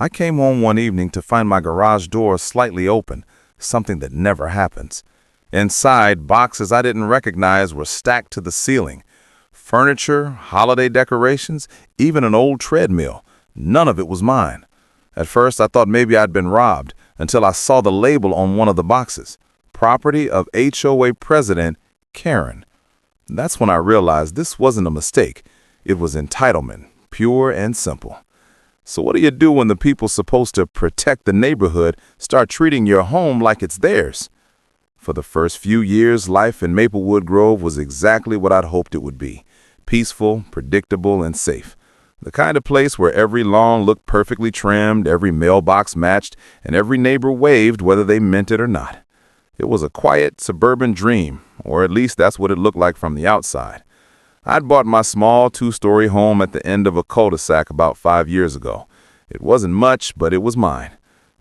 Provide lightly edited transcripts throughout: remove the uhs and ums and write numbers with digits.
I came home one evening to find my garage door slightly open, something that never happens. Inside, boxes I didn't recognize were stacked to the ceiling. Furniture, holiday decorations, even an old treadmill. None of it was mine. At first, I thought maybe I'd been robbed until I saw the label on one of the boxes. Property of HOA President Karen. That's when I realized this wasn't a mistake. It was entitlement, pure and simple. So what do you do when the people supposed to protect the neighborhood start treating your home like it's theirs? For the first few years, life in Maplewood Grove was exactly what I'd hoped it would be. Peaceful, predictable, and safe. The kind of place where every lawn looked perfectly trimmed, every mailbox matched, and every neighbor waved whether they meant it or not. It was a quiet, suburban dream, or at least that's what it looked like from the outside. I'd bought my small two-story home at the end of a cul-de-sac about 5 years ago. It wasn't much, but it was mine.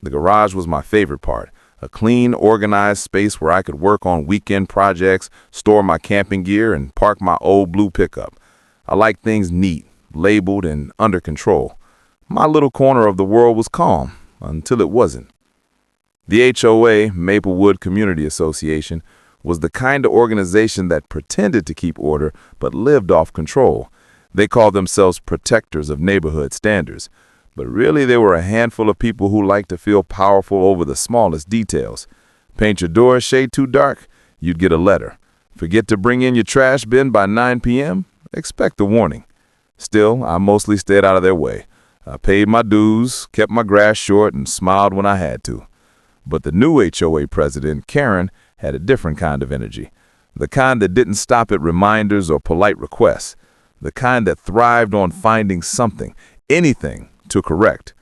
The garage was my favorite part, a clean, organized space where I could work on weekend projects, store my camping gear, and park my old blue pickup. I liked things neat, labeled, and under control. My little corner of the world was calm, until it wasn't. The HOA, Maplewood Community Association, was the kind of organization that pretended to keep order but lived off control. They called themselves protectors of neighborhood standards, but really they were a handful of people who liked to feel powerful over the smallest details. Paint your door a shade too dark? You'd get a letter. Forget to bring in your trash bin by 9 p.m.? Expect a warning. Still, I mostly stayed out of their way. I paid my dues, kept my grass short, and smiled when I had to. But the new HOA president, Karen, had a different kind of energy. The kind that didn't stop at reminders or polite requests. The kind that thrived on finding something, anything, to correct.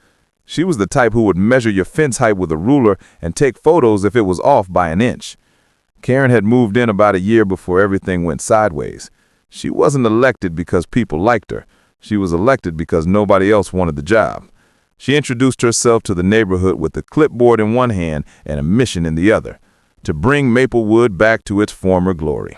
She was the type who would measure your fence height with a ruler and take photos if it was off by an inch. Karen had moved in about a year before everything went sideways. She wasn't elected because people liked her. She was elected because nobody else wanted the job. She introduced herself to the neighborhood with a clipboard in one hand and a mission in the other, to bring Maplewood back to its former glory.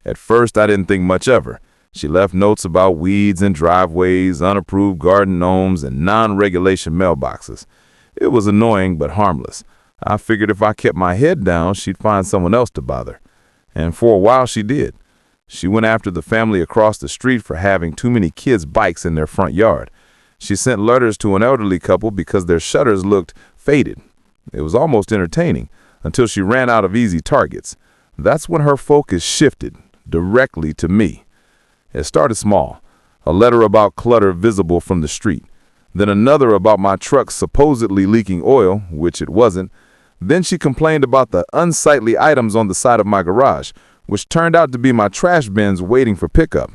At first, I didn't think much of her. She left notes about weeds in driveways, unapproved garden gnomes, and non-regulation mailboxes. It was annoying but harmless. I figured if I kept my head down, she'd find someone else to bother. And for a while, she did. She went after the family across the street for having too many kids' bikes in their front yard. She sent letters to an elderly couple because their shutters looked faded. It was almost entertaining until she ran out of easy targets. That's when her focus shifted directly to me. It started small, a letter about clutter visible from the street, then another about my truck supposedly leaking oil, which it wasn't. Then she complained about the unsightly items on the side of my garage, which turned out to be my trash bins waiting for pickup.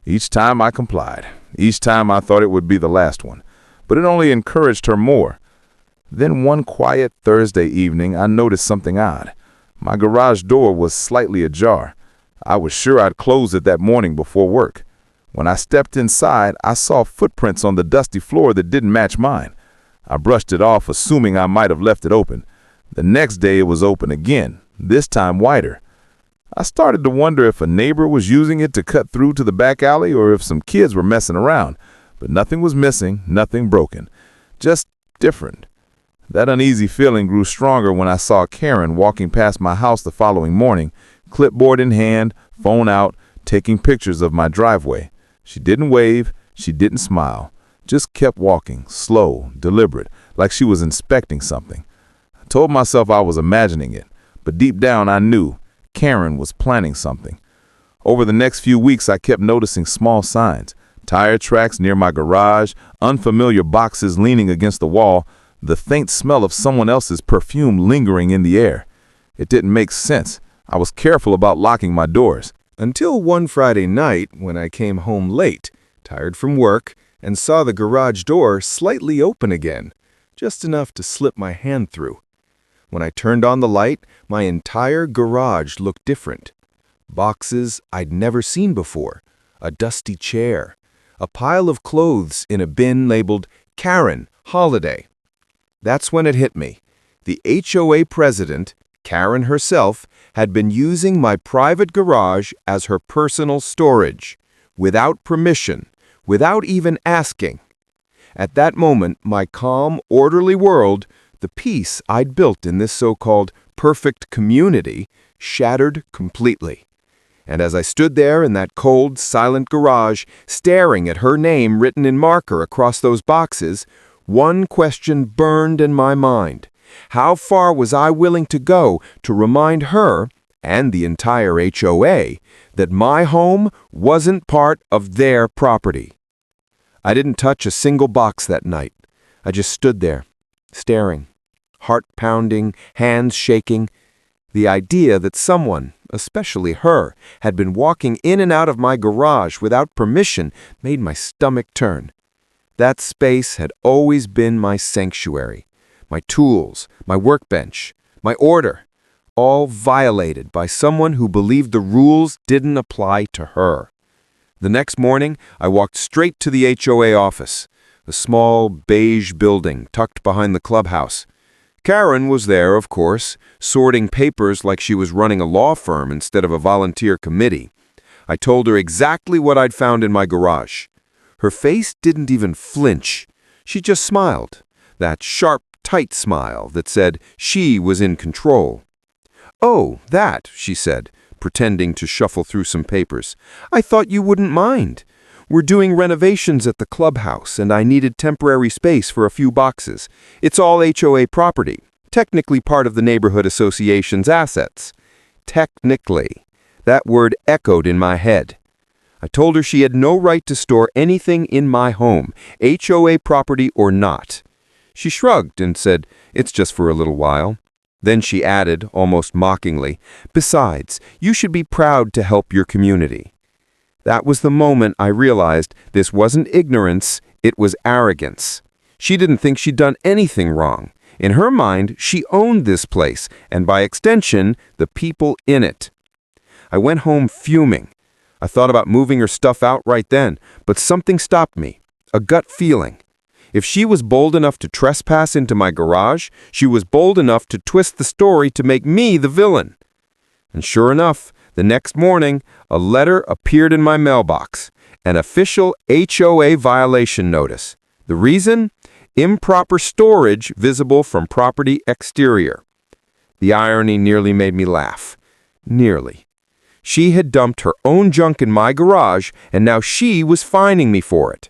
Each time I complied. Each time I thought it would be the last one, but it only encouraged her more. Then one quiet Thursday evening, I noticed something odd. My garage door was slightly ajar. I was sure I'd closed it that morning before work. When I stepped inside, I saw footprints on the dusty floor that didn't match mine. I brushed it off, assuming I might have left it open. The next day it was open again, this time wider. I started to wonder if a neighbor was using it to cut through to the back alley or if some kids were messing around. But nothing was missing, nothing broken. Just different. That uneasy feeling grew stronger when I saw Karen walking past my house the following morning, clipboard in hand, phone out, taking pictures of my driveway. She didn't wave, she didn't smile, just kept walking, slow, deliberate, like she was inspecting something. I told myself I was imagining it, but deep down I knew Karen was planning something. Over the next few weeks, I kept noticing small signs, tire tracks near my garage, unfamiliar boxes leaning against the wall, the faint smell of someone else's perfume lingering in the air. It didn't make sense. I was careful about locking my doors. Until one Friday night when I came home late, tired from work, and saw the garage door slightly open again, just enough to slip my hand through. When I turned on the light, my entire garage looked different. Boxes I'd never seen before, a dusty chair, a pile of clothes in a bin labeled Karen, Holiday. That's when it hit me. The HOA president, Karen herself, had been using my private garage as her personal storage, without permission, without even asking. At that moment, my calm, orderly world, the peace I'd built in this so-called perfect community, shattered completely. And as I stood there in that cold, silent garage, staring at her name written in marker across those boxes, one question burned in my mind. How far was I willing to go to remind her, and the entire HOA, that my home wasn't part of their property? I didn't touch a single box that night. I just stood there, staring, heart pounding, hands shaking. The idea that someone, especially her, had been walking in and out of my garage without permission made my stomach turn. That space had always been my sanctuary, my tools, my workbench, my order, all violated by someone who believed the rules didn't apply to her. The next morning, I walked straight to the HOA office, a small beige building tucked behind the clubhouse. Karen was there, of course, sorting papers like she was running a law firm instead of a volunteer committee. I told her exactly what I'd found in my garage. Her face didn't even flinch. She just smiled, that sharp, tight smile that said she was in control. "Oh, that," she said, pretending to shuffle through some papers. "I thought you wouldn't mind. We're doing renovations at the clubhouse, and I needed temporary space for a few boxes. It's all HOA property, technically part of the neighborhood association's assets." Technically. That word echoed in my head. I told her she had no right to store anything in my home, HOA property or not. She shrugged and said, "It's just for a little while." Then she added, almost mockingly, "Besides, you should be proud to help your community." That was the moment I realized this wasn't ignorance, it was arrogance. She didn't think she'd done anything wrong. In her mind, she owned this place, and by extension, the people in it. I went home fuming. I thought about moving her stuff out right then, but something stopped me, a gut feeling. If she was bold enough to trespass into my garage, she was bold enough to twist the story to make me the villain. And sure enough, the next morning, a letter appeared in my mailbox, an official HOA violation notice. The reason? Improper storage visible from property exterior. The irony nearly made me laugh. Nearly. She had dumped her own junk in my garage, and now she was fining me for it.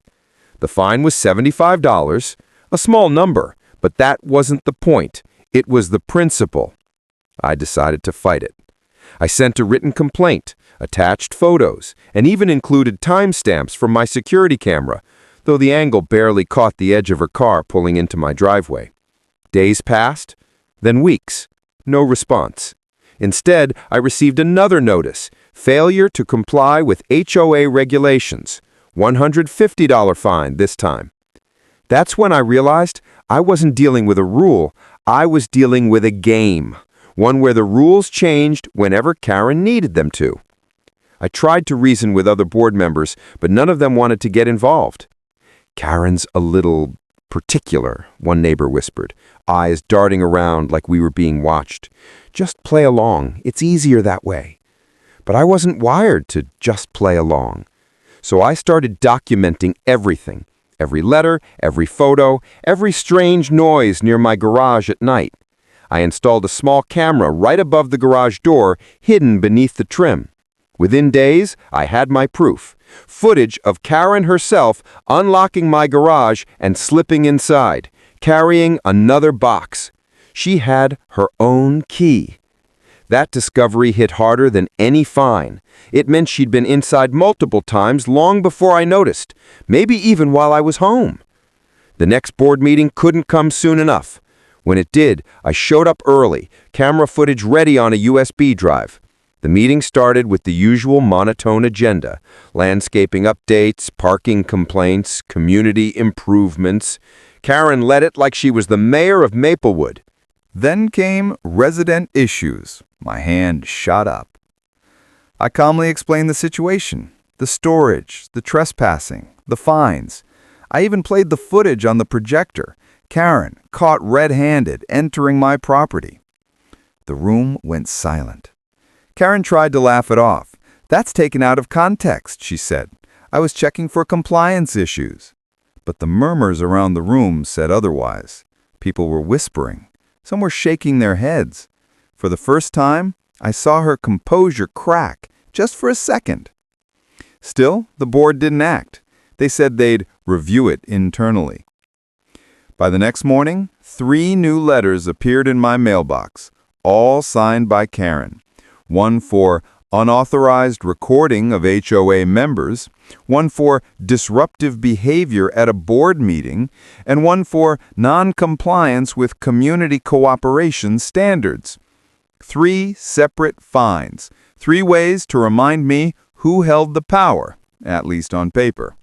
The fine was $75, a small number, but that wasn't the point. It was the principle. I decided to fight it. I sent a written complaint, attached photos, and even included timestamps from my security camera, though the angle barely caught the edge of her car pulling into my driveway. Days passed, then weeks. No response. Instead, I received another notice, failure to comply with HOA regulations. $150 fine this time. That's when I realized I wasn't dealing with a rule, I was dealing with a game, one where the rules changed whenever Karen needed them to. I tried to reason with other board members, but none of them wanted to get involved. "Karen's a little particular," one neighbor whispered, eyes darting around like we were being watched. "Just play along, it's easier that way." But I wasn't wired to just play along. So I started documenting everything, every letter, every photo, every strange noise near my garage at night. I installed a small camera right above the garage door, hidden beneath the trim. Within days, I had my proof. Footage of Karen herself unlocking my garage and slipping inside, carrying another box. She had her own key. That discovery hit harder than any fine. It meant she'd been inside multiple times long before I noticed, maybe even while I was home. The next board meeting couldn't come soon enough. When it did, I showed up early, camera footage ready on a USB drive. The meeting started with the usual monotone agenda: landscaping updates, parking complaints, community improvements. Karen led it like she was the mayor of Maplewood. Then came resident issues. My hand shot up. I calmly explained the situation, the storage, the trespassing, the fines. I even played the footage on the projector. Karen, caught red-handed, entering my property. The room went silent. Karen tried to laugh it off. "That's taken out of context," she said. "I was checking for compliance issues." But the murmurs around the room said otherwise. People were whispering. Some were shaking their heads. For the first time, I saw her composure crack, just for a second. Still, the board didn't act. They said they'd review it internally. By the next morning, 3 new letters appeared in my mailbox, all signed by Karen. One for unauthorized recording of HOA members, one for disruptive behavior at a board meeting, and one for non-compliance with community cooperation standards. 3 separate fines, 3 ways to remind me who held the power, at least on paper.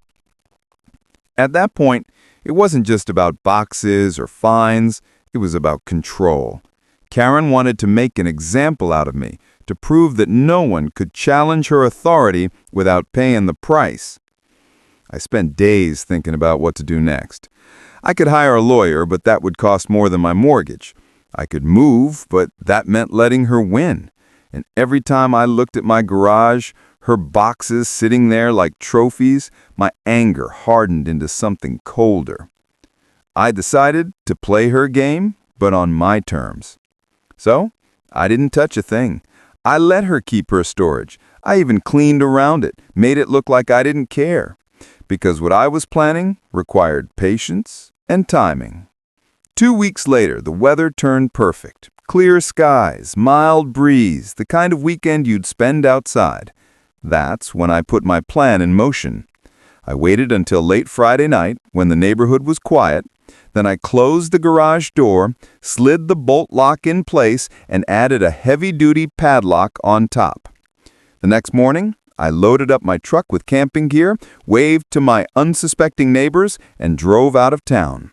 At that point, it wasn't just about boxes or fines, it was about control. Karen wanted to make an example out of me, to prove that no one could challenge her authority without paying the price. I spent days thinking about what to do next. I could hire a lawyer, but that would cost more than my mortgage. I could move, but that meant letting her win. And every time I looked at my garage, her boxes sitting there like trophies, my anger hardened into something colder. I decided to play her game, but on my terms. So, I didn't touch a thing. I let her keep her storage. I even cleaned around it, made it look like I didn't care. Because what I was planning required patience and timing. 2 weeks later, the weather turned perfect. Clear skies, mild breeze, the kind of weekend you'd spend outside. That's when I put my plan in motion. I waited until late Friday night, when the neighborhood was quiet. Then I closed the garage door, slid the bolt lock in place, and added a heavy-duty padlock on top. The next morning, I loaded up my truck with camping gear, waved to my unsuspecting neighbors, and drove out of town.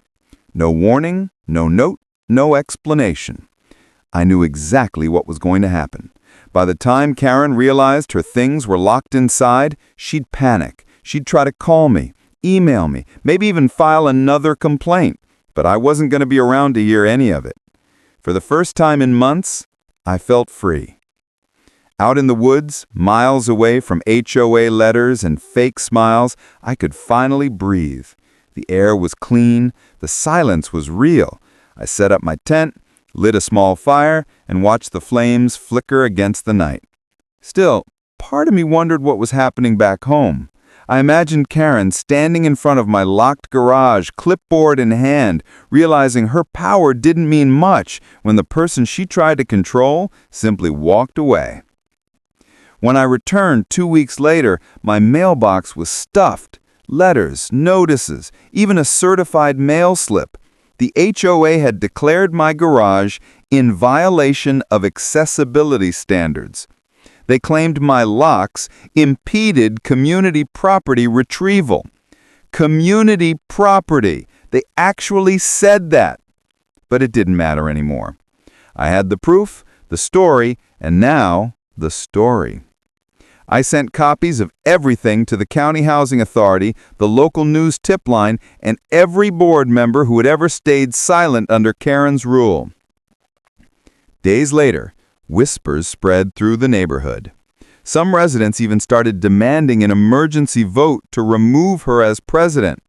No warning, no note, no explanation. I knew exactly what was going to happen. By the time Karen realized her things were locked inside, she'd panic. She'd try to call me, email me, maybe even file another complaint. But I wasn't going to be around to hear any of it. For the first time in months, I felt free. Out in the woods, miles away from HOA letters and fake smiles, I could finally breathe. The air was clean, the silence was real. I set up my tent, lit a small fire, and watched the flames flicker against the night. Still, part of me wondered what was happening back home. I imagined Karen standing in front of my locked garage, clipboard in hand, realizing her power didn't mean much when the person she tried to control simply walked away. When I returned 2 weeks later, my mailbox was stuffed. Letters, notices, even a certified mail slip. The HOA had declared my garage in violation of accessibility standards. They claimed my locks impeded community property retrieval. Community property. They actually said that. But it didn't matter anymore. I had the proof, the story, and now the story. I sent copies of everything to the County Housing Authority, the local news tip line, and every board member who had ever stayed silent under Karen's rule. Days later, whispers spread through the neighborhood. Some residents even started demanding an emergency vote to remove her as president.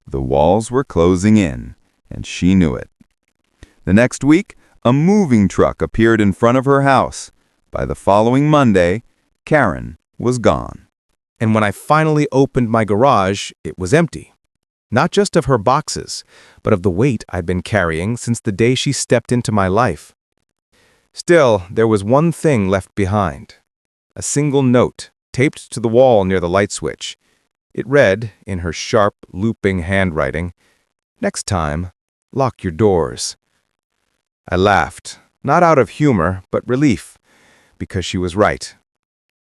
The walls were closing in, and she knew it. The next week, a moving truck appeared in front of her house. By the following Monday, Karen was gone. And when I finally opened my garage, it was empty. Not just of her boxes, but of the weight I'd been carrying since the day she stepped into my life. Still, there was one thing left behind. A single note, taped to the wall near the light switch. It read, in her sharp, looping handwriting, "Next time, lock your doors." I laughed, not out of humor, but relief, because she was right.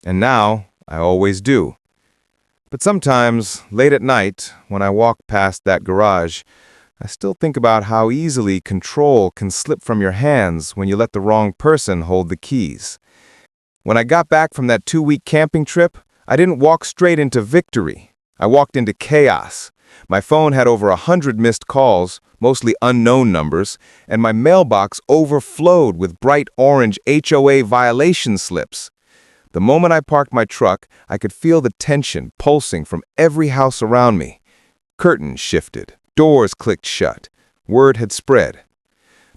And now, I always do. But sometimes, late at night, when I walk past that garage, I still think about how easily control can slip from your hands when you let the wrong person hold the keys. When I got back from that 2-week camping trip, I didn't walk straight into victory. I walked into chaos. My phone had over 100 missed calls, mostly unknown numbers, and my mailbox overflowed with bright orange HOA violation slips. The moment I parked my truck, I could feel the tension pulsing from every house around me. Curtains shifted. Doors clicked shut. Word had spread.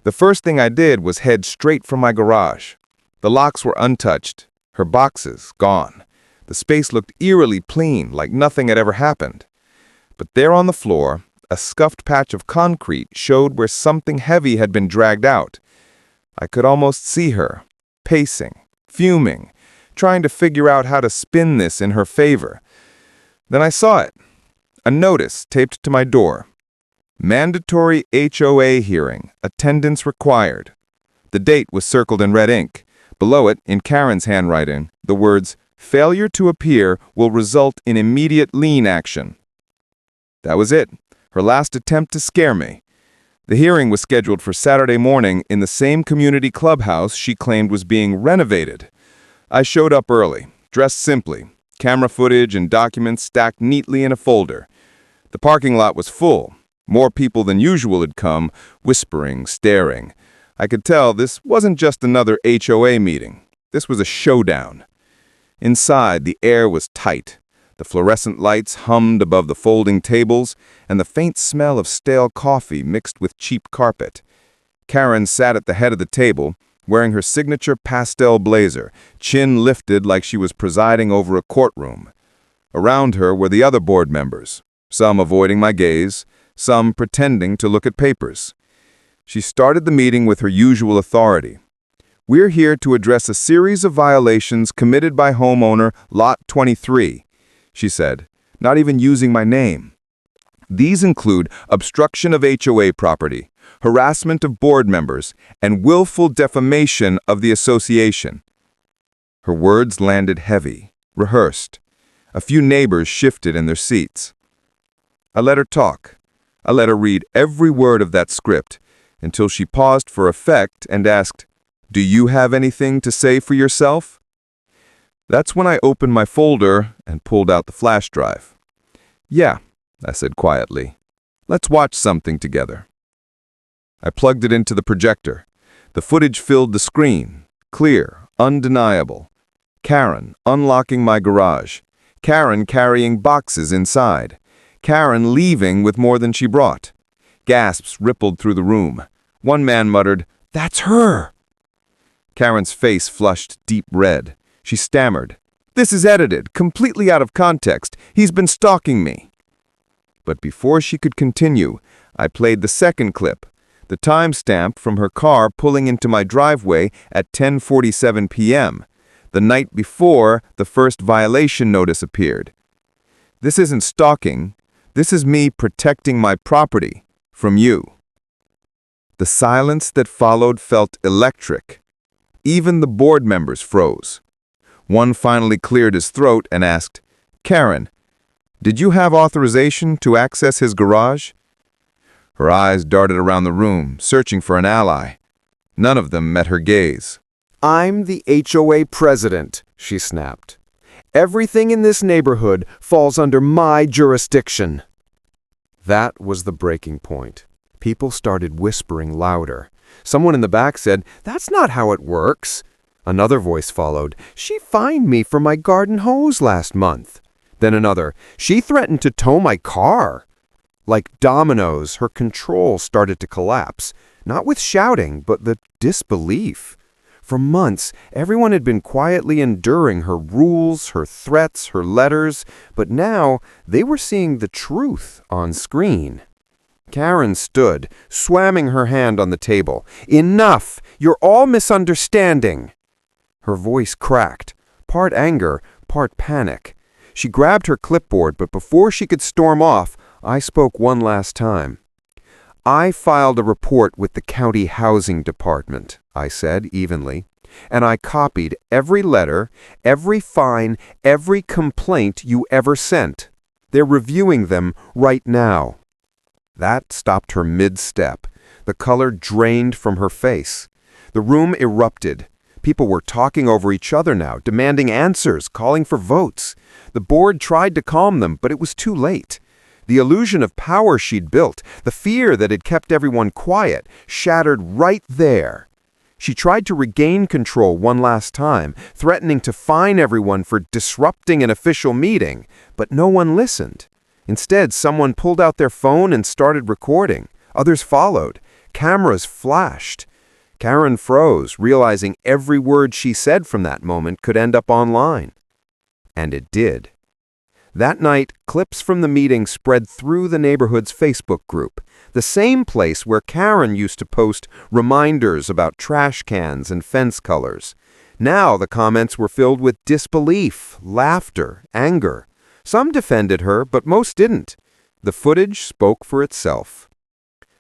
The first thing I did was head straight for my garage. The locks were untouched. Her boxes gone. The space looked eerily clean, like nothing had ever happened. But there on the floor, a scuffed patch of concrete showed where something heavy had been dragged out. I could almost see her, pacing, fuming, trying to figure out how to spin this in her favor. Then I saw it. A notice taped to my door. Mandatory HOA hearing. Attendance required. The date was circled in red ink. Below it, in Karen's handwriting, the words, "Failure to appear will result in immediate lien action." That was it. Her last attempt to scare me. The hearing was scheduled for Saturday morning in the same community clubhouse she claimed was being renovated. I showed up early, dressed simply, camera footage and documents stacked neatly in a folder. The parking lot was full. More people than usual had come, whispering, staring. I could tell this wasn't just another HOA meeting. This was a showdown. Inside, the air was tight. The fluorescent lights hummed above the folding tables, and the faint smell of stale coffee mixed with cheap carpet. Karen sat at the head of the table, wearing her signature pastel blazer, chin lifted like she was presiding over a courtroom. Around her were the other board members, some avoiding my gaze, some pretending to look at papers. She started the meeting with her usual authority. "We're here to address a series of violations committed by homeowner Lot 23, she said, not even using my name. "These include obstruction of HOA property, harassment of board members, and willful defamation of the association." Her words landed heavy, rehearsed. A few neighbors shifted in their seats. I let her talk. I let her read every word of that script until she paused for effect and asked, "Do you have anything to say for yourself?" That's when I opened my folder and pulled out the flash drive. "Yeah," I said quietly. "Let's watch something together." I plugged it into the projector. The footage filled the screen, clear, undeniable. Karen unlocking my garage. Karen carrying boxes inside. Karen leaving with more than she brought. Gasps rippled through the room. One man muttered, "That's her!" Karen's face flushed deep red. She stammered, "This is edited, completely out of context. He's been stalking me." But before she could continue, I played the second clip, the timestamp from her car pulling into my driveway at 10:47 p.m., the night before the first violation notice appeared. This isn't stalking. This is me protecting my property from you. The silence that followed felt electric. Even the board members froze. One finally cleared his throat and asked, "Karen, did you have authorization to access his garage?" Her eyes darted around the room, searching for an ally. None of them met her gaze. "I'm the HOA president," she snapped. "Everything in this neighborhood falls under my jurisdiction." That was the breaking point. People started whispering louder. Someone in the back said, "That's not how it works." Another voice followed, "She fined me for my garden hose last month." Then another, "She threatened to tow my car." Like dominoes, her control started to collapse, not with shouting, but the disbelief. For months, everyone had been quietly enduring her rules, her threats, her letters, but now they were seeing the truth on screen. Karen stood, slamming her hand on the table. "Enough! You're all misunderstanding!" Her voice cracked, part anger, part panic. She grabbed her clipboard, but before she could storm off, I spoke one last time. "I filed a report with the county housing department," I said evenly, "and I copied every letter, every fine, every complaint you ever sent. They're reviewing them right now." That stopped her mid-step. The color drained from her face. The room erupted. People were talking over each other now, demanding answers, calling for votes. The board tried to calm them, but it was too late. The illusion of power she'd built, the fear that had kept everyone quiet, shattered right there. She tried to regain control one last time, threatening to fine everyone for disrupting an official meeting, but no one listened. Instead, someone pulled out their phone and started recording. Others followed. Cameras flashed. Karen froze, realizing every word she said from that moment could end up online. And it did. That night, clips from the meeting spread through the neighborhood's Facebook group, the same place where Karen used to post reminders about trash cans and fence colors. Now the comments were filled with disbelief, laughter, anger. Some defended her, but most didn't. The footage spoke for itself.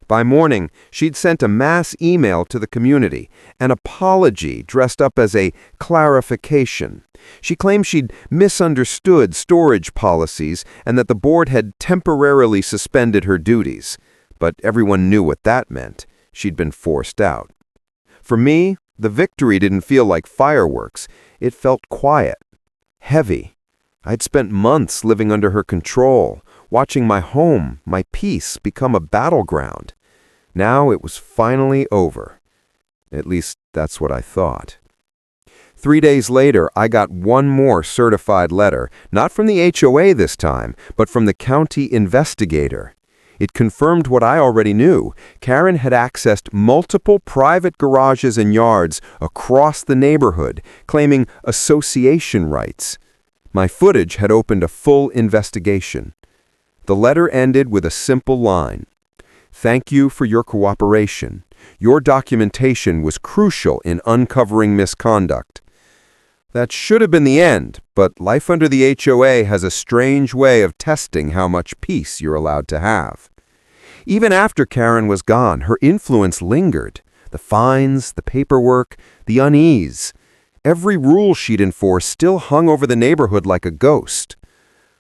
By morning, she'd sent a mass email to the community, an apology dressed up as a clarification. She claimed she'd misunderstood storage policies and that the board had temporarily suspended her duties. But everyone knew what that meant. She'd been forced out. For me, the victory didn't feel like fireworks. It felt quiet, heavy. I'd spent months living under her control, watching my home, my peace, become a battleground. Now it was finally over. At least that's what I thought. 3 days later, I got one more certified letter, not from the HOA this time, but from the county investigator. It confirmed what I already knew. Karen had accessed multiple private garages and yards across the neighborhood, claiming association rights. My footage had opened a full investigation. The letter ended with a simple line. Thank you for your cooperation. Your documentation was crucial in uncovering misconduct. That should have been the end, but life under the HOA has a strange way of testing how much peace you're allowed to have. Even after Karen was gone, her influence lingered. The fines, the paperwork, the unease. Every rule she'd enforce still hung over the neighborhood like a ghost.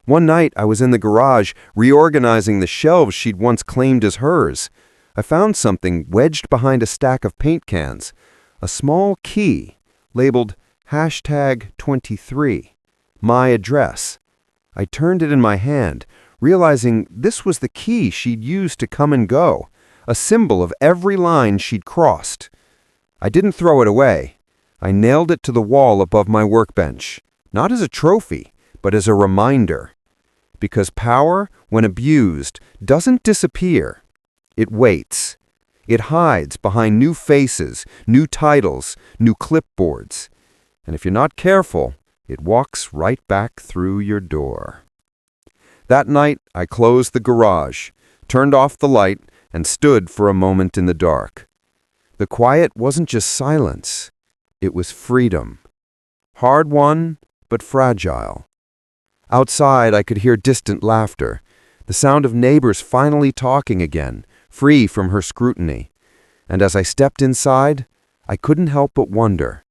One night, I was in the garage reorganizing the shelves she'd once claimed as hers. I found something wedged behind a stack of paint cans. A small key, labeled #23, my address. I turned it in my hand, realizing this was the key she'd used to come and go, a symbol of every line she'd crossed. I didn't throw it away. I nailed it to the wall above my workbench, not as a trophy, but as a reminder. Because power, when abused, doesn't disappear. It waits. It hides behind new faces, new titles, new clipboards. And if you're not careful, it walks right back through your door. That night, I closed the garage, turned off the light, and stood for a moment in the dark. The quiet wasn't just silence. It was freedom. Hard-won, but fragile. Outside, I could hear distant laughter, the sound of neighbors finally talking again, free from her scrutiny. And as I stepped inside, I couldn't help but wonder,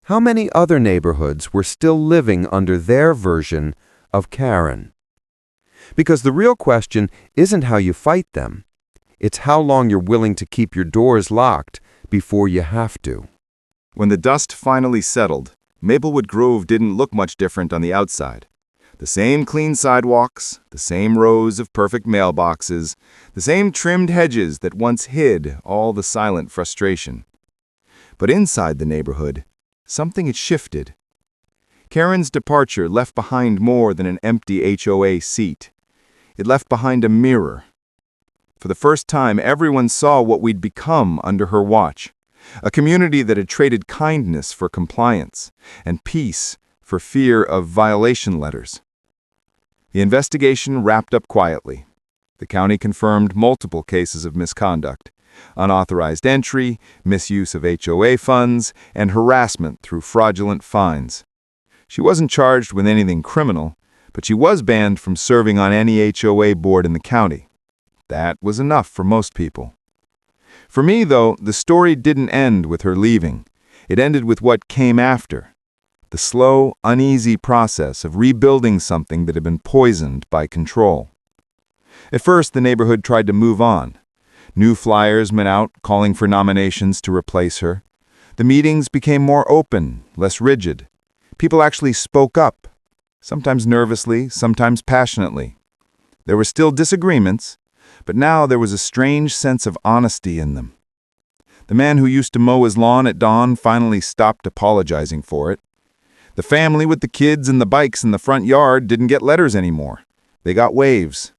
how many other neighborhoods were still living under their version of Karen? Because the real question isn't how you fight them. It's how long you're willing to keep your doors locked before you have to. When the dust finally settled, Maplewood Grove didn't look much different on the outside. The same clean sidewalks, the same rows of perfect mailboxes, the same trimmed hedges that once hid all the silent frustration. But inside the neighborhood, something had shifted. Karen's departure left behind more than an empty HOA seat. It left behind a mirror. For the first time, everyone saw what we'd become under her watch. A community that had traded kindness for compliance and peace for fear of violation letters. The investigation wrapped up quietly. The county confirmed multiple cases of misconduct, unauthorized entry, misuse of HOA funds, and harassment through fraudulent fines. She wasn't charged with anything criminal, but she was banned from serving on any HOA board in the county. That was enough for most people. For me, though, the story didn't end with her leaving. It ended with what came after. The slow, uneasy process of rebuilding something that had been poisoned by control. At first, the neighborhood tried to move on. New flyers went out calling for nominations to replace her. The meetings became more open, less rigid. People actually spoke up, sometimes nervously, sometimes passionately. There were still disagreements, but now there was a strange sense of honesty in them. The man who used to mow his lawn at dawn finally stopped apologizing for it. The family with the kids and the bikes in the front yard didn't get letters anymore. They got waves.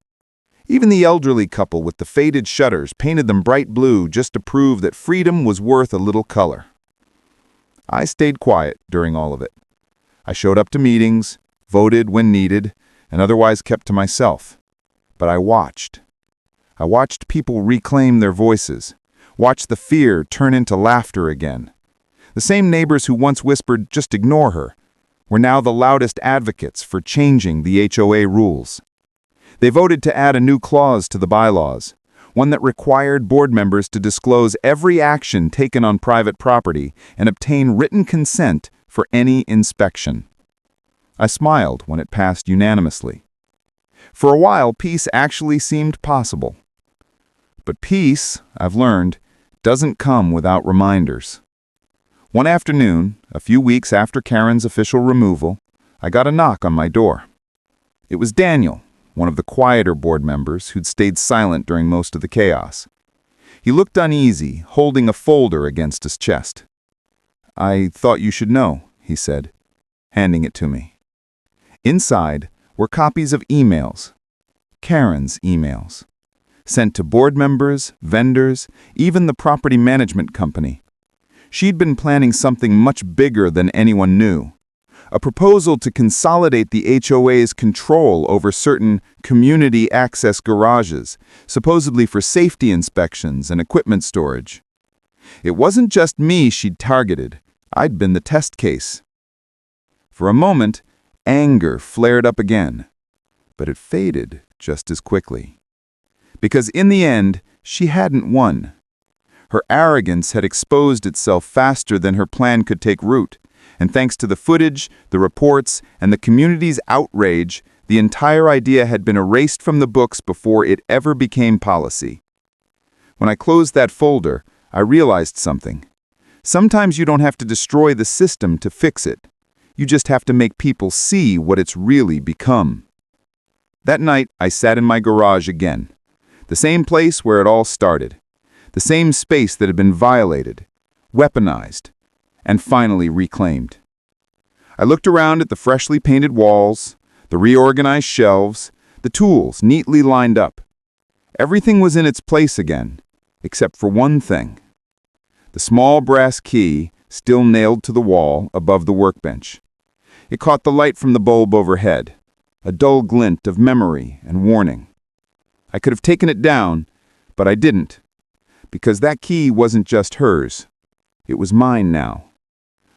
Even the elderly couple with the faded shutters painted them bright blue just to prove that freedom was worth a little color. I stayed quiet during all of it. I showed up to meetings, voted when needed, and otherwise kept to myself. But I watched. I watched people reclaim their voices, watched the fear turn into laughter again. The same neighbors who once whispered, "Just ignore her," were now the loudest advocates for changing the HOA rules. They voted to add a new clause to the bylaws, one that required board members to disclose every action taken on private property and obtain written consent for any inspection. I smiled when it passed unanimously. For a while, peace actually seemed possible. But peace, I've learned, doesn't come without reminders. One afternoon, a few weeks after Karen's official removal, I got a knock on my door. It was Daniel, one of the quieter board members who'd stayed silent during most of the chaos. He looked uneasy, holding a folder against his chest. "I thought you should know," he said, handing it to me. Inside were copies of emails, Karen's emails, sent to board members, vendors, even the property management company. She'd been planning something much bigger than anyone knew. A proposal to consolidate the HOA's control over certain community access garages, supposedly for safety inspections and equipment storage. It wasn't just me she'd targeted. I'd been the test case. For a moment, anger flared up again, but it faded just as quickly. Because in the end, she hadn't won. Her arrogance had exposed itself faster than her plan could take root. And thanks to the footage, the reports, and the community's outrage, the entire idea had been erased from the books before it ever became policy. When I closed that folder, I realized something. Sometimes you don't have to destroy the system to fix it. You just have to make people see what it's really become. That night, I sat in my garage again. The same place where it all started. The same space that had been violated, weaponized, and finally reclaimed. I looked around at the freshly painted walls, the reorganized shelves, the tools neatly lined up. Everything was in its place again, except for one thing. The small brass key still nailed to the wall above the workbench. It caught the light from the bulb overhead, a dull glint of memory and warning. I could have taken it down, but I didn't, because that key wasn't just hers. It was mine now.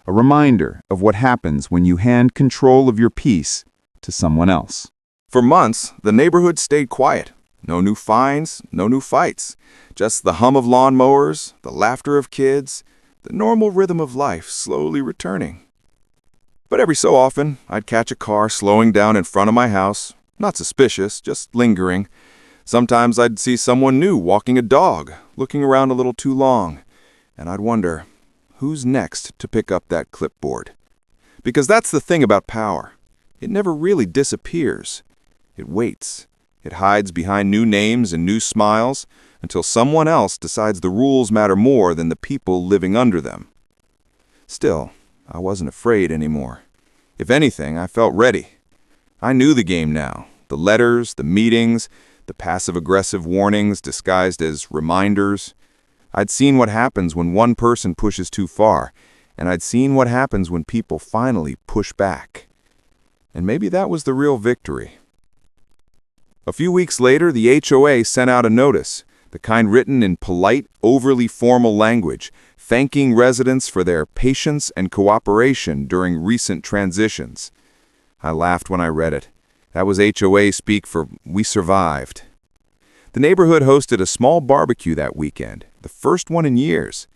A reminder of what happens when you hand control of your peace to someone else. For months, the neighborhood stayed quiet. No new fines, no new fights. Just the hum of lawnmowers, the laughter of kids, the normal rhythm of life slowly returning. But every so often, I'd catch a car slowing down in front of my house, not suspicious, just lingering. Sometimes I'd see someone new walking a dog, looking around a little too long, and I'd wonder, who's next to pick up that clipboard? Because that's the thing about power. It never really disappears. It waits. It hides behind new names and new smiles until someone else decides the rules matter more than the people living under them. Still, I wasn't afraid anymore. If anything, I felt ready. I knew the game now. The letters, the meetings, the passive-aggressive warnings disguised as reminders. I'd seen what happens when one person pushes too far, and I'd seen what happens when people finally push back. And maybe that was the real victory. A few weeks later, the HOA sent out a notice, the kind written in polite, overly formal language, thanking residents for their patience and cooperation during recent transitions. I laughed when I read it. That was HOA speak for "we survived." The neighborhood hosted a small barbecue that weekend, the first one in years.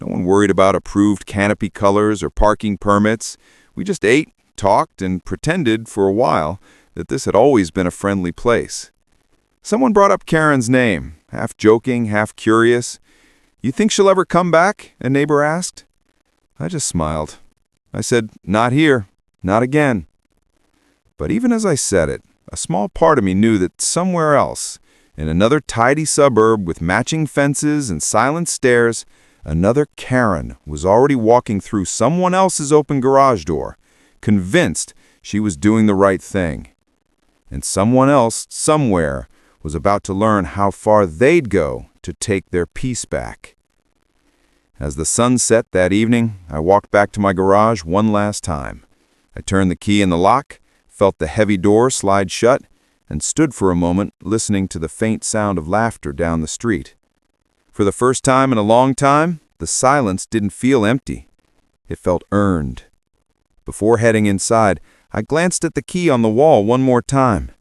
No one worried about approved canopy colors or parking permits. We just ate, talked, and pretended for a while that this had always been a friendly place. Someone brought up Karen's name, half joking, half curious. "You think she'll ever come back?" a neighbor asked. I just smiled. I said, "Not here, not again." But even as I said it, a small part of me knew that somewhere else, in another tidy suburb with matching fences and silent stairs, another Karen was already walking through someone else's open garage door, convinced she was doing the right thing. And someone else, somewhere, was about to learn how far they'd go to take their peace back. As the sun set that evening, I walked back to my garage one last time. I turned the key in the lock, felt the heavy door slide shut, and stood for a moment listening to the faint sound of laughter down the street. For the first time in a long time, the silence didn't feel empty. It felt earned. Before heading inside, I glanced at the key on the wall one more time.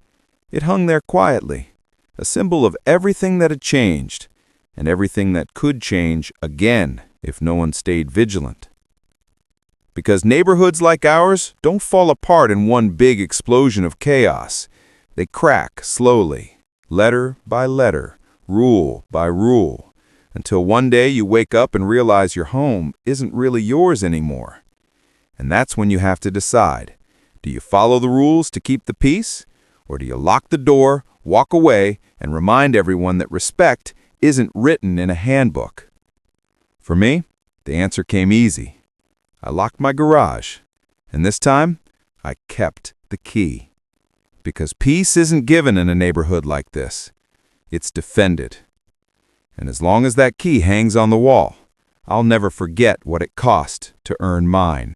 It hung there quietly, a symbol of everything that had changed, and everything that could change again if no one stayed vigilant. Because neighborhoods like ours don't fall apart in one big explosion of chaos. They crack slowly, letter by letter, rule by rule, until one day you wake up and realize your home isn't really yours anymore. And that's when you have to decide. Do you follow the rules to keep the peace? Or do you lock the door, walk away, and remind everyone that respect isn't written in a handbook? For me, the answer came easy. I locked my garage, and this time, I kept the key. Because peace isn't given in a neighborhood like this. It's defended. And as long as that key hangs on the wall, I'll never forget what it cost to earn mine.